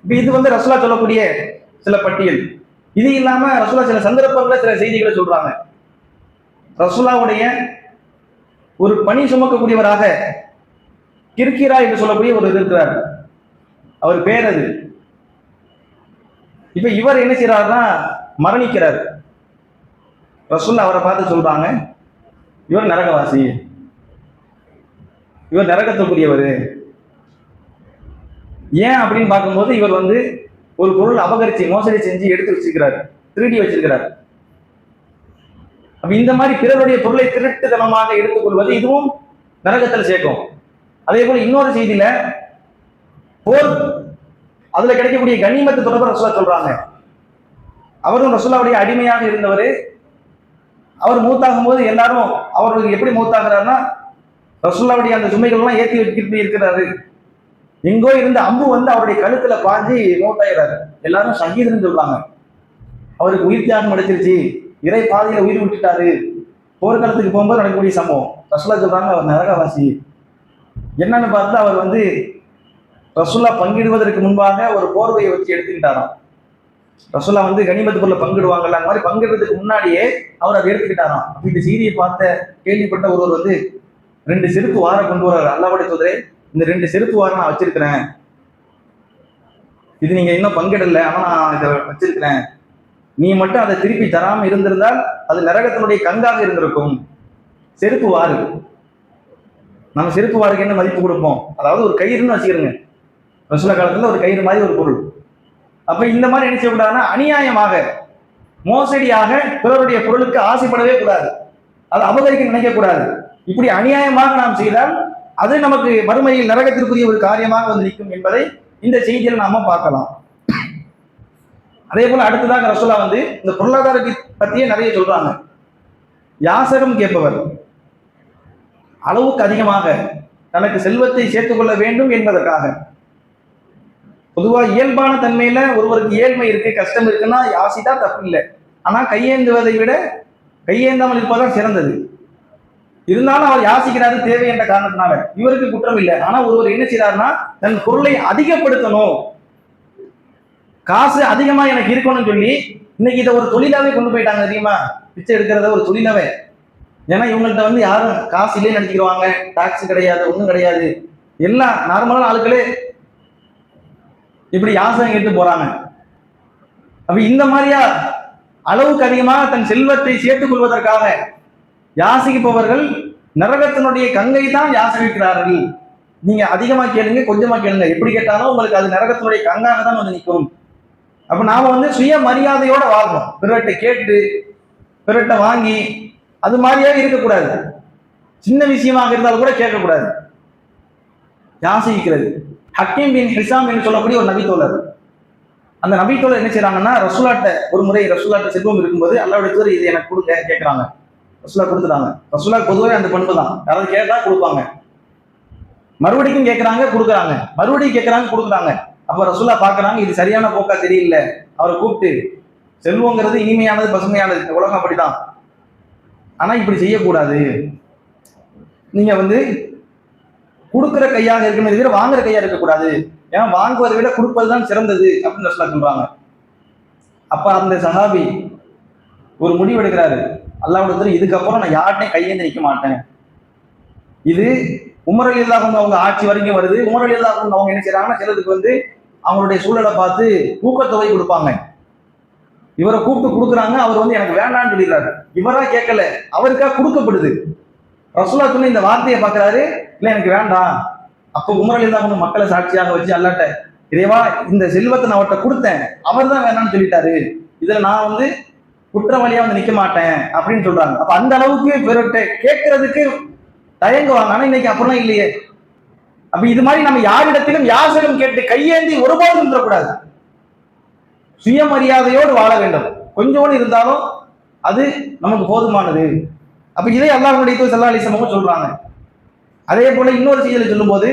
இப்ப இது ரசூலுல்லாஹ் சொல்லக்கூடிய சில பட்டியல். இது இல்லாம ரசூலுல்லாஹ் சில சந்தர்ப்பங்களில் சில செய்திகளை சொல்றாங்க. ரசூலுல்லாஹ்வுடைய ஒரு பணி சுமக்கக்கூடியவராக கிர்கிரா என்று சொல்லக்கூடிய ஒரு இருக்கிறார். அவர் பேர் அது. இப்ப இவர் என்ன செய்யறாருன்னா மரணிக்கிறார். ரசூலுல்லாஹ் அவரை பார்த்து சொல்றாங்க, இவர் நரகவாசி, இவர் நரகத்துக்குரியவர். ஏன் அப்படின்னு பார்க்கும்போது இவர் ஒரு பொருள் அபகரிச்சு மோசடி செஞ்சு எடுத்து வச்சிருக்கிறார், திருடி வச்சிருக்கிறார். அப்ப இந்த மாதிரி பிறருடைய பொருளை திருட்டுத்தனமாக எடுத்துக்கொள்வது இதுவும் நரகத்தில் சேர்க்கும். அதே போல இன்னொரு செய்தியில போர் அதுல கிடைக்கக்கூடிய கனிமத்து தொடர்பு ரசூலுல்லாஹ் சொல்றாங்க. அவரும் ரசூலுல்லாஹ்வுடைய அடிமையாக இருந்தவர். அவர் மூத்தாகும் போது எல்லாரும் அவருக்கு எப்படி மூத்தாகிறாருன்னா, ரசூலுல்லாஹ்வுடைய அந்த சுமைகள்லாம் ஏற்றி வச்சுக்கிட்டு இருக்கிறாரு. எங்கோ இருந்த அம்பு அவருடைய கழுத்துல பாஞ்சு மூத்தாகிறாரு. எல்லாரும் ஷஹீதுன்னு சொல்றாங்க. அவருக்கு உயிர் தியாகம் கிடைச்சிருச்சு, இறை பாதையில உயிர் விட்டுட்டாரு. போர்க்களத்துக்கு போகும்போது நடக்கக்கூடிய சம்பவம். ரசூலுல்லாஹ் சொல்றாங்க அவர் நரகவாசி. என்னன்னு பார்த்தா அவர் வந்து ரசூலுல்லாஹ் பங்கிடுவதற்கு முன்பாக ஒரு போர்வையை வச்சு எடுத்துக்கிட்டாராம். ரசூலுல்லாஹ் வந்து கனிமத்து பொருளை பங்கிடுவாங்கல்ல, அந்த மாதிரி பங்கிடுறதுக்கு முன்னாடியே அவர் அதை எடுத்துக்கிட்டாராம். அப்ப இந்த செய்தியை பார்த்த கேள்விப்பட்ட ஒருவர் வந்து 2 செருப்பு வார கொண்டு வர்றாரு. அல்லாஹ்வுடைய தூதரே, இந்த 2 செருப்பு வாரம் நான் வச்சிருக்கிறேன், இது நீங்க இன்னும் பங்கிடல, ஆனா நான் இதை வச்சிருக்கிறேன், நீ மட்டும் அதை திருப்பி தராம இருந்திருந்தால் அது நரகத்தினுடைய கங்காக இருந்திருக்கும். செருப்பு வாரு. நம்ம செருப்பு வாருக்கு என்ன மதிப்பு கொடுப்போம்? அதாவது ஒரு கயிறுன்னு வச்சுக்கிறோங்க, ரசூலுல்லாஹ் காலத்துல ஒரு கயிறு மாதிரி ஒரு பொருள். அப்ப இந்த மாதிரி என்ன செய்யக்கூடாதுன்னா, அநியாயமாக மோசடியாக பிறருடைய பொருளுக்கு ஆசைப்படவே கூடாது, அதை அபகரிக்க நினைக்க கூடாது. இப்படி அநியாயமாக நாம் செய்தால் அது நமக்கு மறுமையில் நரகத்திற்குரிய ஒரு காரியமாக வந்து நிற்கும் என்பதை இந்த செய்தியில் நாம பார்க்கலாம். அதே போல அடுத்ததாக ரசூலுல்லாஹ் வந்து இந்த பொருளாதாரத்தை பத்தியே நிறைய சொல்றாங்க. யாசகம் கேட்பவர் அளவுக்கு அதிகமாக தனக்கு செல்வத்தை சேர்த்துக் கொள்ள வேண்டும் என்பதற்காக, பொதுவா இயல்பான தன்மையில ஒருவருக்கு ஏழ்மை இருக்கு, கஷ்டம் இருக்குன்னா யாசிதான் தப்பு இல்லை. ஆனா கையேந்துவதை விட கையேந்தாமல் இருப்பதுதான் சிறந்தது. இருந்தாலும் அவர் யாசிக்கிறாரு தேவை என்ற காரணத்தினால, இவருக்கு குற்றம் இல்லை. ஆனா ஒருவர் என்ன செய்யறாருன்னா, தன் பொருளை அதிகப்படுத்தணும், காசு அதிகமா எனக்கு இருக்கணும்னு சொல்லி இன்னைக்கு இதை ஒரு தொழிலாவே கொண்டு போயிட்டாங்க தெரியுமா? பிச்சை எடுக்கிறத ஒரு தொழிலாவே. ஏன்னா இவங்கள்ட்ட வந்து யாரும் காசு இல்லைன்னு நினைச்சுக்கிடுவாங்க, டாக்ஸ் கிடையாது, ஒன்றும் கிடையாது, எல்லாம் நார்மலான ஆட்களே இப்படி யாசகம் கேட்டு போறாங்க. அப்ப இந்த மாதிரியா அளவுக்கு அதிகமாக தன் செல்வத்தை சேர்த்துக் கொள்வதற்காக யாசிப்பவர்கள் நரகத்தினுடைய கங்கை தான் யாசிக்கிறார்கள். நீங்க அதிகமா கேளுங்க, கொஞ்சமா கேளுங்க, எப்படி கேட்டாலும் உங்களுக்கு அது நரகத்தினுடைய கங்காக தான் வந்து நிற்கும். அப்ப நாம வந்து சுய மரியாதையோட வாழணும். பிறர்கிட்ட கேட்டு பிறர்கிட்ட வாங்கி அது மாதிரியாக இருக்கக்கூடாது. சின்ன விஷயமாக இருந்தாலும் கூட கேட்கக்கூடாது. யாசிக்கிறது. ஹக்கீம் பின் ஹிசாம் என்று சொல்லக்கூடிய ஒரு நபித்தோழர், அந்த நபித்தோழர் என்ன செய்யறாங்கன்னா, ரசூலாட்ட ஒரு முறை ரசூலாட்ட செல்வம் இருக்கும்போது அல்லாஹ்வுடைய தூதர் இது எனக்கு கொடுங்க கேட்கறாங்க. ரசூலுல்லாஹ் கொடுத்துட்டாங்க. ரசூலுல்லாஹ் பொதுவாக அந்த பண்பு தான், யாராவது கேட்டா கொடுப்பாங்க. மறுபடியும் கேட்கறாங்க, கொடுக்குறாங்க, மறுபடியும் கேட்கறாங்க, கொடுக்குறாங்க. அப்ப ரசூலுல்லாஹ் பாக்குறாங்க இது சரியான போக்கா தெரியல, அவரை கூப்பிட்டு செல்வங்கிறது இனிமையானது, பசுமையானது, உலகம் அப்படிதான், ஆனா இப்படி செய்யக்கூடாது, நீங்க வந்து கொடுக்குற கையாக இருக்கணும் தவிர வாங்குற கையா இருக்கக்கூடாது, ஏன்னா வாங்குவதை விட கொடுப்பதுதான் சிறந்தது அப்படின்னு ரசூலுல்லாஹ் சொல்றாங்க. அப்ப அந்த சஹாபி ஒரு முடிவு எடுக்கிறாரு, அல்லாஹ்வுடைய இதுக்கப்புறம் நான் யார்கிட்டையும் கையேந்து நிற்க மாட்டேன். இது உமர் ரலியல்லாஹு அன்ஹு அவங்க ஆட்சி வரைக்கும் வருது. உமர் ரலியல்லாஹு அன்ஹு அவங்க என்ன செய்யறாங்கன்னா, சிலருக்கு வந்து அவங்களுடைய சூழலை பார்த்து ஊக்கத்தொகை கொடுப்பாங்க. இவரை கூப்பிட்டு கொடுக்குறாங்க, அவர் வந்து எனக்கு வேண்டாம்னு சொல்லிடுறாரு. இவரா கேட்கல, அவருக்கா கொடுக்கப்படுது. ரசூலுல்லாஹ் சொன்ன இந்த வார்த்தையை பார்க்கிறாரு, இல்ல எனக்கு வேண்டாம். அப்போ உமர் ரலியல்லாஹு அன்ஹு மக்களை சாட்சியாக வச்சு அல்லாஹ்ட்ட, இறைவா இந்த செல்வத்தை நான் அவர்கிட்ட கொடுத்தேன், அவர் தான் வேணாம்னு சொல்லிட்டாரு, இதுல நான் வந்து குற்றவாளியா வந்து நிக்க மாட்டேன் அப்படின்னு சொல்றாங்க. அப்ப அந்த அளவுக்கு பிறர்கிட்ட கேட்கறதுக்கு தயங்குவாங்க. ஆனா இன்னைக்கு அப்புறம் இல்லையே. அப்ப இது மாதிரி நம்ம யாரிடத்திலும் யாசகம் கேட்டு கையேந்தி ஒருபோதும் நின்றக்கூடாது. சுயமரியாதையோடு வாழ வேண்டும். கொஞ்சோடு இருந்தாலும் அது நமக்கு போதுமானது. அப்ப இதை அல்லாஹ்வுடைய தூதர் ஸல்லல்லாஹு அலைஹி வஸல்லம் சொல்றாங்க. அதே போல இன்னொரு செய்தியில சொல்லும்போது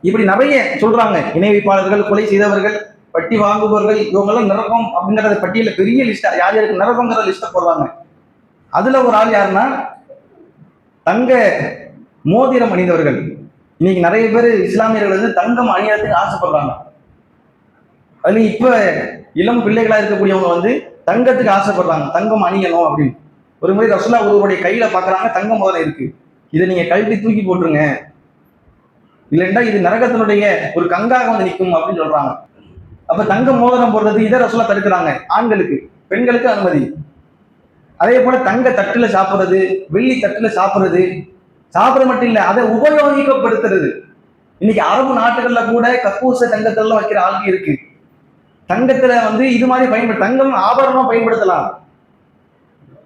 இப்படி நிறைய சொல்றாங்க, இணை வைப்பாளர்கள், கொலை செய்தவர்கள், வட்டி வாங்குபவர்கள், இவங்கெல்லாம் நரகம் அப்படிங்கிற பட்டியல பெரிய லிஸ்டா யார் யாருக்கு நரகங்கிற லிஸ்ட போடுறாங்க. அதுல ஒரு ஆள் யாருன்னா, தங்க மோதிரம் அணிந்தவர்கள். இன்னைக்கு நிறைய பேர் இஸ்லாமியர்கள் வந்து தங்கம் அணியறதுக்கு ஆசைப்படுறாங்க. அதுல இப்ப இளம் பிள்ளைகளா இருக்கக்கூடியவங்க வந்து தங்கத்துக்கு ஆசைப்படுறாங்க, தங்கம் அணியணும் அப்படின்னு. ஒரு முறை ரசூலுல்லாஹ் ஒருவருடைய கையில பாக்குறாங்க, தங்க மோதிரம் இருக்கு, இதை நீங்க கழட்டி தூக்கி போட்டுருங்க, இல்லைன்னா இது நரகத்தினுடைய ஒரு கங்காக வந்து நிற்கும் அப்படின்னு சொல்றாங்க. அப்ப தங்க மோதிரம் போடுறது இதை ரசூலுல்லாஹ் தடுக்கிறாங்க. ஆண்களுக்கு, பெண்களுக்கு அனுமதி. அதே போல தங்க தட்டுல சாப்பிடுறது, வெள்ளி தட்டுல சாப்பிடுறது, சாப்பிட மட்டும் இல்ல, அதை உபயோகிக்கப்படுத்துறது. இன்னைக்கு அரபு நாட்டுகள்ல கூட கக்கூச தங்கத்துல வைக்கிற ஆளுங்க இருக்கு. தங்கத்துல வந்து இது மாதிரி பயன்படுத்த, தங்கம் ஆபரணமா பயன்படுத்தலாம்,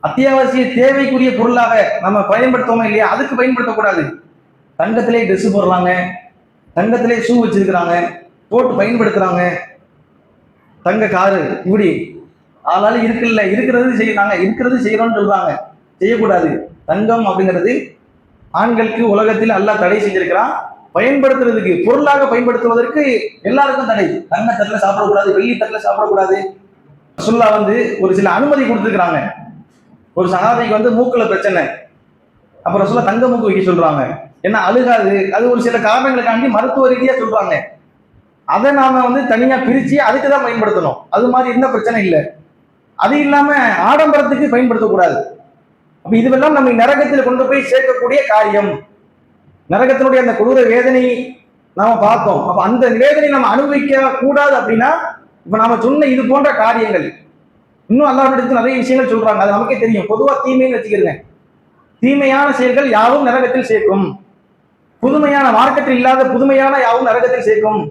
அத்தியாவசிய தேவைக்குரிய பொருளாக நம்ம பயன்படுத்தோமா இல்லையா, அதுக்கு பயன்படுத்தக்கூடாது. தங்கத்திலே ட்ரெஸ் போடுறாங்க, தங்கத்திலே ஷூ வச்சிருக்கிறாங்க, போட்டு பயன்படுத்துறாங்க, தங்க காரு, இப்படி ஆளால இருக்குல்ல, இருக்கிறது செய்யறாங்க, இருக்கிறது செய்யறோம்னு சொல்றாங்க. செய்யக்கூடாது. தங்கம் அப்படிங்கிறது ஆண்களுக்கு உலகத்தில் அல்லாஹ் தடை செஞ்சிருக்கிறான். பயன்படுத்துறதுக்கு, பொருளாக பயன்படுத்துவதற்கு எல்லாருக்கும் தடை. தங்க தட்டுல சாப்பிடக்கூடாது, வெள்ளி தட்டுல சாப்பிடக்கூடாது, ரசூலுல்லா வந்து ஒரு சில அனுமதி கொடுத்துருக்காங்க. ஒரு சஹாபிக்கு வந்து மூக்குல பிரச்சனை, அப்ப ரசூலுல்லா தங்க மூக்கு வைக்க சொல்றாங்க. ஏன்னா அழுகாது, அது ஒரு சில காரணங்களுக்காண்டி மருத்துவ ரீதியா சொல்றாங்க. அதை நாம வந்து தனியா பிரிச்சு அதுக்கு தான் பயன்படுத்தணும். அது மாதிரி இருந்த பிரச்சனை இல்லை. அது இல்லாம ஆடம்பரத்துக்கு பயன்படுத்தக்கூடாது. அப்ப இதுவெல்லாம் நம்ம நரகத்தில் கொண்டு போய் சேர்க்கக்கூடிய காரியம். நரகத்தினுடைய அந்த கொடூர வேதனை நாம பார்த்தோம். அப்ப அந்த வேதனை நம்ம அனுபவிக்க கூடாது அப்படின்னா, இப்ப நாம சொன்ன இது போன்ற காரியங்கள் இன்னும் அல்லாஹ்விடத்தில் நிறைய விஷயங்கள் சொல்றாங்க. அது நமக்கே தெரியும். பொதுவா தீமைன்னு வச்சுக்கிறேங்க. தீமையான செயல்கள் யாவும் நரகத்தில் சேர்க்கும். புதுமையான மார்க்கத்தில் இல்லாத புதுமையான யாவும் நரகத்தில் சேர்க்கும்.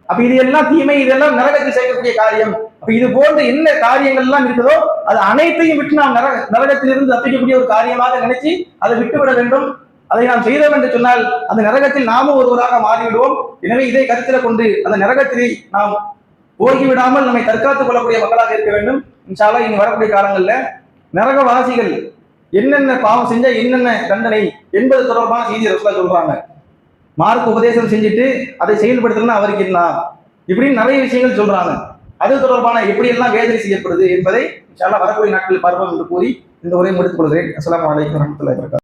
அப்ப இது எல்லாம் தீமை, இதெல்லாம் நரகத்தில் சேர்க்கக்கூடிய காரியம். அப்ப இது போன்ற என்ன காரியங்கள் எல்லாம் இருக்குதோ அது அனைத்தையும் விட்டு நாம் நரகத்திலிருந்து தப்பிக்கக்கூடிய ஒரு காரியமாக நினைச்சு அதை விட்டுவிட வேண்டும். அதை நாம் செய்தோம் என்று சொன்னால் அந்த நரகத்தில் நாமும் ஒருவராக மாறிவிடுவோம். எனவே இதை கருத்தில் கொண்டு அந்த நரகத்திலே நாம் போகிவிடாமல் நம்மை தற்காத்துக் கொள்ளக்கூடிய மக்களாக இருக்க வேண்டும். இன்ஷா அல்லாஹ் இனி வரக்கூடிய காலங்கள்ல நரகவாசிகள் என்னென்ன பாவம் செஞ்சா என்னென்ன தண்டனை என்பது தொடர்பான செய்தி ரசூலுல்லாஹ் சொல்றாங்க. மார்க்க உபதேசம் செஞ்சுட்டு அதை செயல்படுத்தணும்னா அவருக்கு என்ன, இப்படின்னு நிறைய விஷயங்கள் சொல்றாங்க. அது தொடர்பான எப்படி எல்லாம் வேதனை செய்யப்படுது என்பதை இன்ஷா அல்லாஹ் வரக்கூடிய நாட்களில் பார்ப்போம் என்று கூறி இந்த உரையை முடித்துக் கொள்கிறேன். அஸ்ஸலாமு அலைக்கும் வரஹ்மத்துல்லாஹி வபரகாத்துஹு.